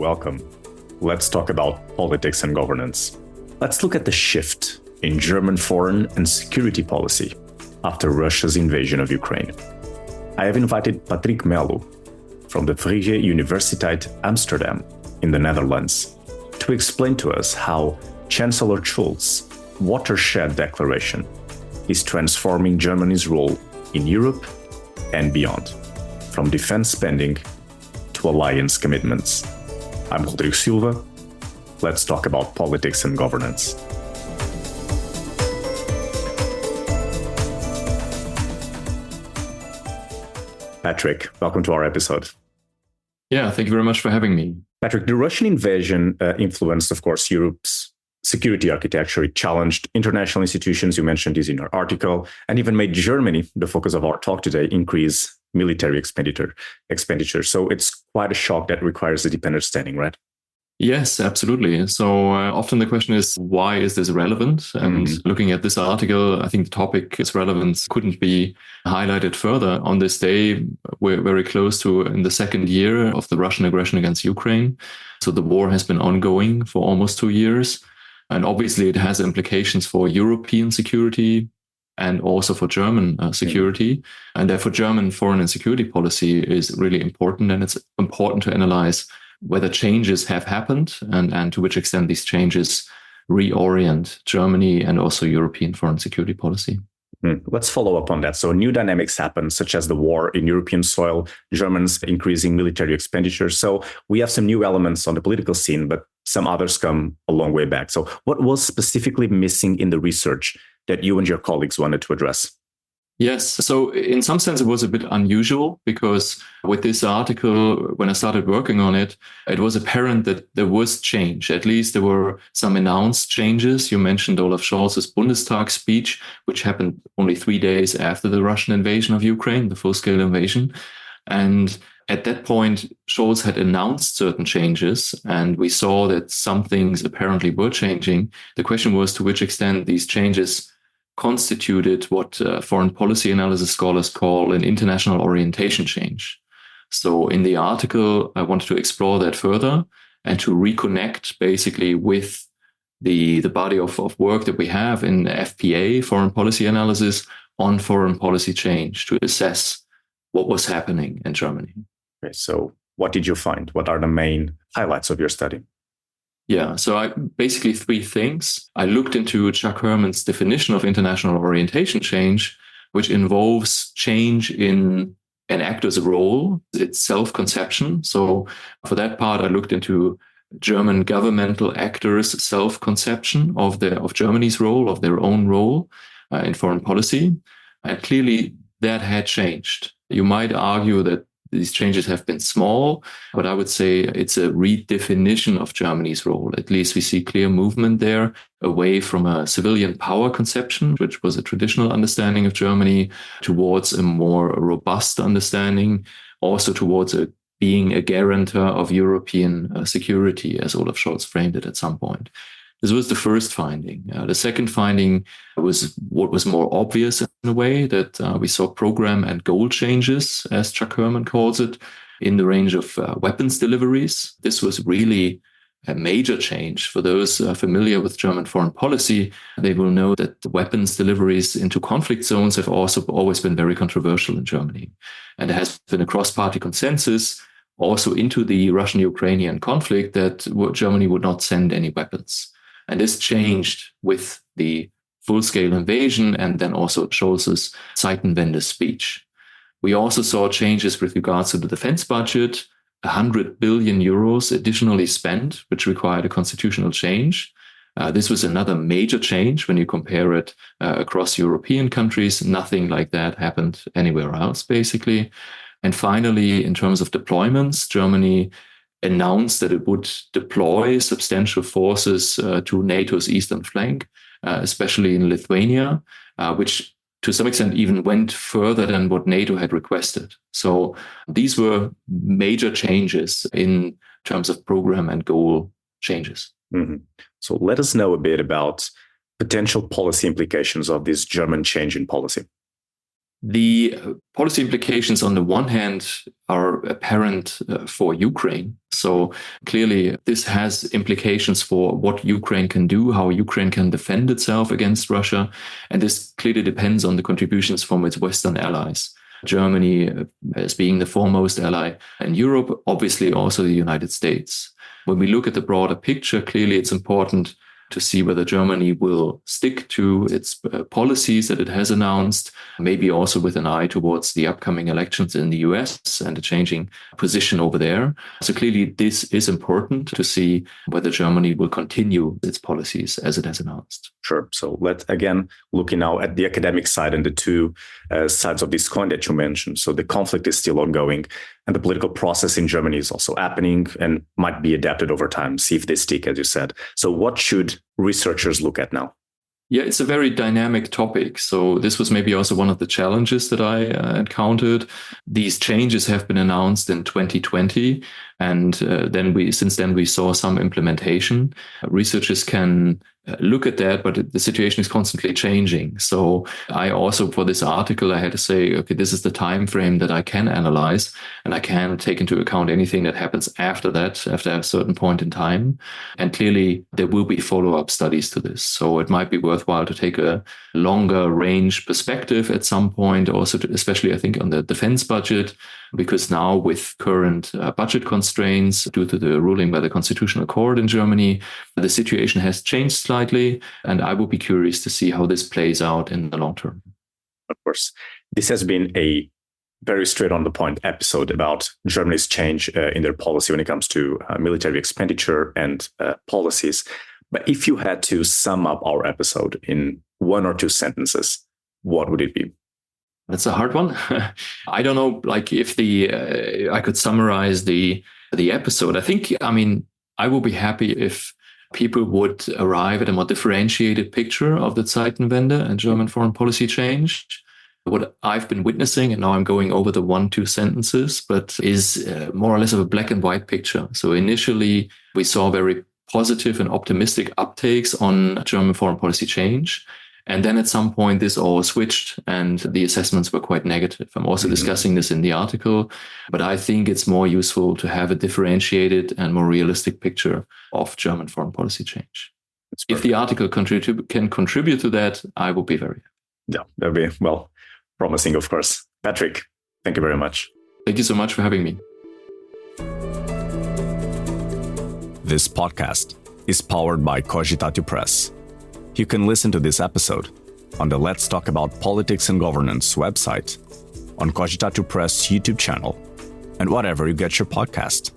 welcome. Let's talk about politics and governance. Let's look at the shift in German foreign and security policy after Russia's invasion of Ukraine. I have invited Patrick Mello from the Vrije Universiteit Amsterdam in the Netherlands to explain to us how Chancellor Scholz's watershed declaration is transforming Germany's role in Europe and beyond, from defense spending to alliance commitments. I'm Rodrigo Silva. Let's talk about politics and governance. Patrick, welcome to our episode. Yeah, thank you very much for having me. Patrick, the Russian invasion influenced, of course, Europe's security architecture. It challenged international institutions, you mentioned this in your article, and even made Germany, the focus of our talk today, increase military expenditure. So it's quite a shock that requires a deep understanding, right? Yes, absolutely. So often the question is, why is this relevant? And looking at this article, I think the topic, its relevance couldn't be highlighted further. On this day, we're very close to in the second year of the Russian aggression against Ukraine. So the war has been ongoing for almost 2 years. And obviously it has implications for European security and also for German security. And therefore German foreign and security policy is really important. And it's important to analyze whether changes have happened and to which extent these changes reorient Germany and also European foreign security policy. Let's follow up on that. So new dynamics happen, such as the war in European soil, Germans increasing military expenditure. So we have some new elements on the political scene, but some others come a long way back. So what was specifically missing in the research that you and your colleagues wanted to address? Yes. So in some sense, it was a bit unusual because with this article, when I started working on it, it was apparent that there was change. At least there were some announced changes. You mentioned Olaf Scholz's Bundestag speech, which happened only 3 days after the Russian invasion of Ukraine, the full-scale invasion. And at that point, Scholz had announced certain changes, and we saw that some things apparently were changing. The question was to which extent these changes constituted what foreign policy analysis scholars call an international orientation change. So in the article, I wanted to explore that further and to reconnect basically with the body of work that we have in FPA, foreign policy analysis, on foreign policy change to assess what was happening in Germany. Okay, so what did you find? What are the main highlights of your study? Yeah, so basically 3 things. I looked into Chuck Herman's definition of international orientation change, which involves change in an actor's role, its self-conception. So for that part, I looked into German governmental actors' self-conception of Germany's role, of their own role in foreign policy. And clearly that had changed. You might argue that these changes have been small, but I would say it's a redefinition of Germany's role. At least we see clear movement there away from a civilian power conception, which was a traditional understanding of Germany, towards a more robust understanding, also towards being a guarantor of European security, as Olaf Scholz framed it at some point. This was the first finding. The second finding was what was more obvious in a way, that we saw program and goal changes, as Chuck Herman calls it, in the range of weapons deliveries. This was really a major change. For those familiar with German foreign policy, they will know that the weapons deliveries into conflict zones have also always been very controversial in Germany. And there has been a cross-party consensus also into the Russian-Ukrainian conflict that Germany would not send any weapons. And this changed with the full-scale invasion and then also Scholz's Zeitenwende speech. We also saw changes with regards to the defense budget, 100 billion euros additionally spent, which required a constitutional change. This was another major change when you compare it across European countries. Nothing like that happened anywhere else, basically. And finally, in terms of deployments, Germany announced that it would deploy substantial forces to NATO's eastern flank, especially in Lithuania, which to some extent even went further than what NATO had requested. So these were major changes in terms of program and goal changes. Mm-hmm. So let us know a bit about potential policy implications of this German change in policy. The policy implications on the one hand are apparent for Ukraine. So clearly this has implications for what Ukraine can do, how Ukraine can defend itself against Russia. And this clearly depends on the contributions from its Western allies. Germany as being the foremost ally in Europe, obviously also the United States. When we look at the broader picture, clearly it's important to see whether Germany will stick to its policies that it has announced, maybe also with an eye towards the upcoming elections in the US and the changing position over there. So clearly this is important to see whether Germany will continue its policies as it has announced. Sure. So let's again looking now at the academic side and the two sides of this coin that you mentioned. So the conflict is still ongoing and the political process in Germany is also happening and might be adapted over time, see if they stick, as you said. So what should researchers look at now? Yeah, it's a very dynamic topic. So this was maybe also one of the challenges that I encountered. These changes have been announced in 2020. And since then we saw some implementation. Researchers can look at that, but the situation is constantly changing. So I also, for this article, I had to say, okay, this is the time frame that I can analyze, and I can take into account anything that happens after that, after a certain point in time. And clearly there will be follow-up studies to this. So it might be worthwhile to take a longer range perspective at some point, also especially I think on the defense budget, because now with current budget constraints due to the ruling by the Constitutional Court in Germany, the situation has changed slightly, and I would be curious to see how this plays out in the long term. Of course, this has been a very straight on the point episode about Germany's change in their policy when it comes to military expenditure and policies. But if you had to sum up our episode in one or two sentences, what would it be? That's a hard one. I don't know, like if I could summarize the episode. I will be happy if people would arrive at a more differentiated picture of the Zeitenwende and German foreign policy change. What I've been witnessing, and now I'm going over the 1-2 sentences, but is more or less of a black and white picture. So initially we saw very positive and optimistic uptakes on German foreign policy change. And then at some point, this all switched and the assessments were quite negative. I'm also discussing this in the article, but I think it's more useful to have a differentiated and more realistic picture of German foreign policy change. If the article can contribute to that, I will be very happy. Yeah, that'll be, promising, of course. Patrick, thank you very much. Thank you so much for having me. This podcast is powered by Cogitatu Press. You can listen to this episode on the Let's Talk About Politics and Governance website, on Cogitatu Press YouTube channel, and whatever you get your podcast.